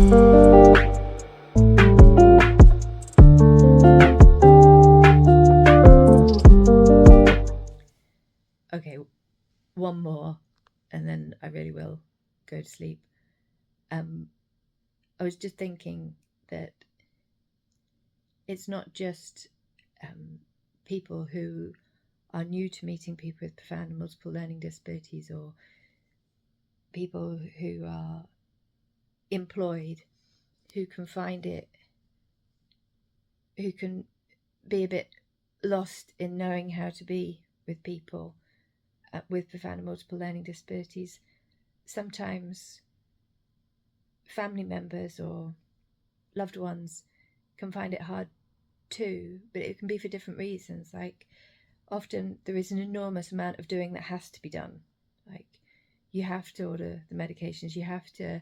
Okay, one more, and then I really will go to sleep. I was just thinking that it's not just people who are new to meeting people with profound and multiple learning disabilities, or people who are employed, who can be a bit lost in knowing how to be with people with profound and multiple learning disabilities. Sometimes family members or loved ones can find it hard too, but it can be for different reasons. Like, often there is an enormous amount of doing that has to be done. Like, you have to order the medications, you have to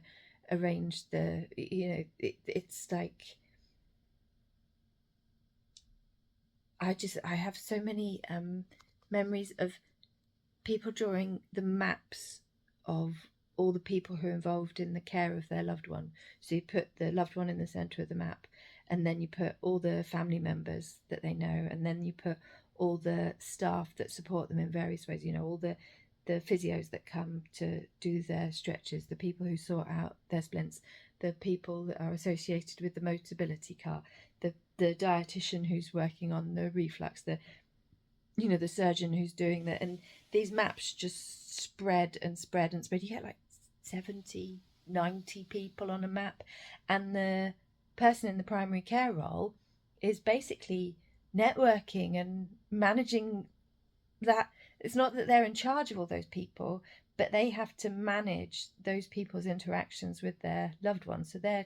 arrange it's like, I have so many memories of people drawing the maps of all the people who are involved in the care of their loved one. So you put the loved one in the centre of the map, and then you put all the family members that they know, and then you put all the staff that support them in various ways, all the physios that come to do their stretches, the people who sort out their splints, the people that are associated with the mobility cart, the dietitian who's working on the reflux, the surgeon who's doing that. And these maps just spread and spread and spread. You get like 70, 90 people on a map, and the person in the primary care role is basically networking and managing that. It's not that they're in charge of all those people, but they have to manage those people's interactions with their loved ones. So they're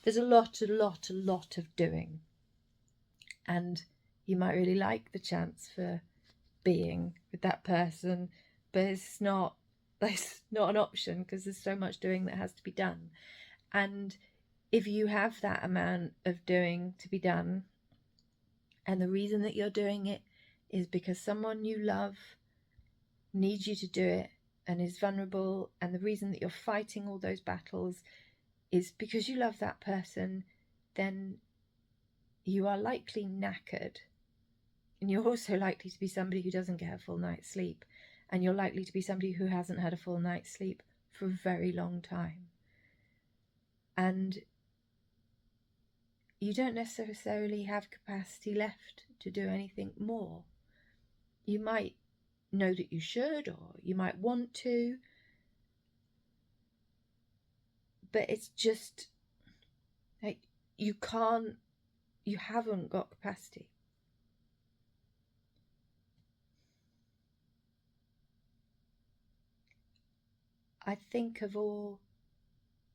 there's a lot of doing. And you might really like the chance for being with that person, but it's not an option, because there's so much doing that has to be done. And if you have that amount of doing to be done, and the reason that you're doing it is because someone you love needs you to do it and is vulnerable, and the reason that you're fighting all those battles is because you love that person, then you are likely knackered. And you're also likely to be somebody who doesn't get a full night's sleep. And you're likely to be somebody who hasn't had a full night's sleep for a very long time. And you don't necessarily have capacity left to do anything more. You might know that you should, or you might want to, but it's just like you haven't got capacity. I think of all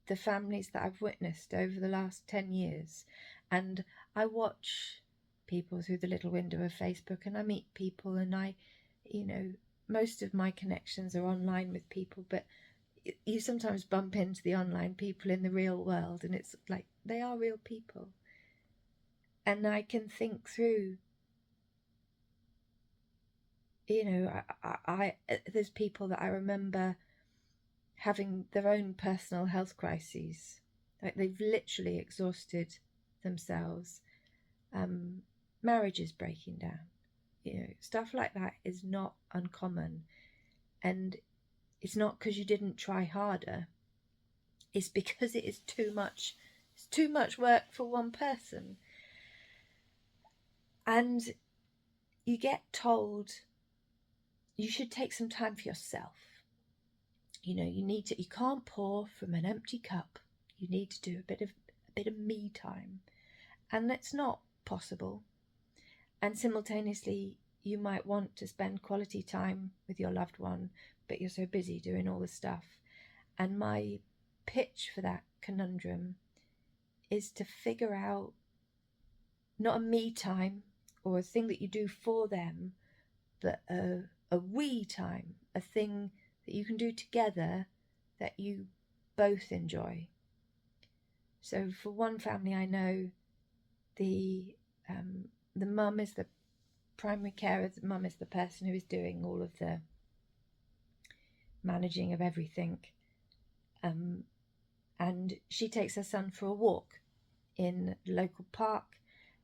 the families that I've witnessed over the last 10 years, and I watch people through the little window of Facebook, and I meet people, and most of my connections are online with people, but you sometimes bump into the online people in the real world, and it's like they are real people. And I can think through, there's people that I remember having their own personal health crises. Like, they've literally exhausted themselves. Marriages breaking down. Stuff like that is not uncommon. And it's not because you didn't try harder. It's because it is too much. It's too much work for one person. And you get told you should take some time for yourself. You can't pour from an empty cup. You need to do a bit of me time. And that's not possible. And simultaneously, you might want to spend quality time with your loved one, but you're so busy doing all the stuff. And my pitch for that conundrum is to figure out not a me time or a thing that you do for them, but a we time, a thing that you can do together that you both enjoy. So for one family I know, the mum is the primary carer. The mum is the person who is doing all of the managing of everything. and she takes her son for a walk in the local park,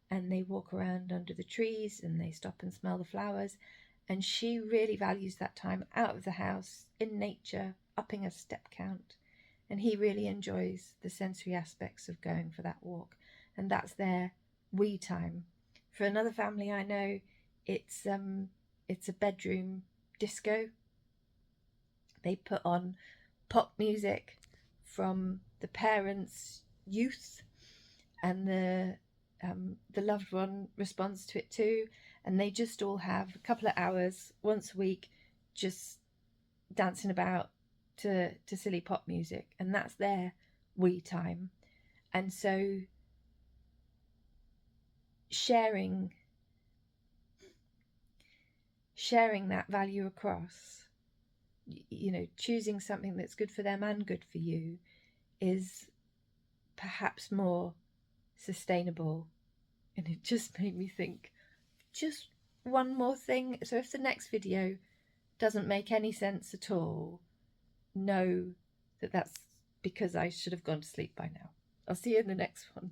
and they walk around under the trees and they stop and smell the flowers, and she really values that time out of the house in nature, upping her step count, and he really enjoys the sensory aspects of going for that walk, and that's their we time. For another family I know, it's a bedroom disco. They put on pop music from the parents' youth, and the loved one responds to it too, and they just all have a couple of hours once a week just dancing about to silly pop music, and that's their we time. And so sharing that value across, you know, choosing something that's good for them and good for you is perhaps more sustainable. And it just made me think, just one more thing. So if the next video doesn't make any sense at all, know that that's because I should have gone to sleep by now. I'll see you in the next one.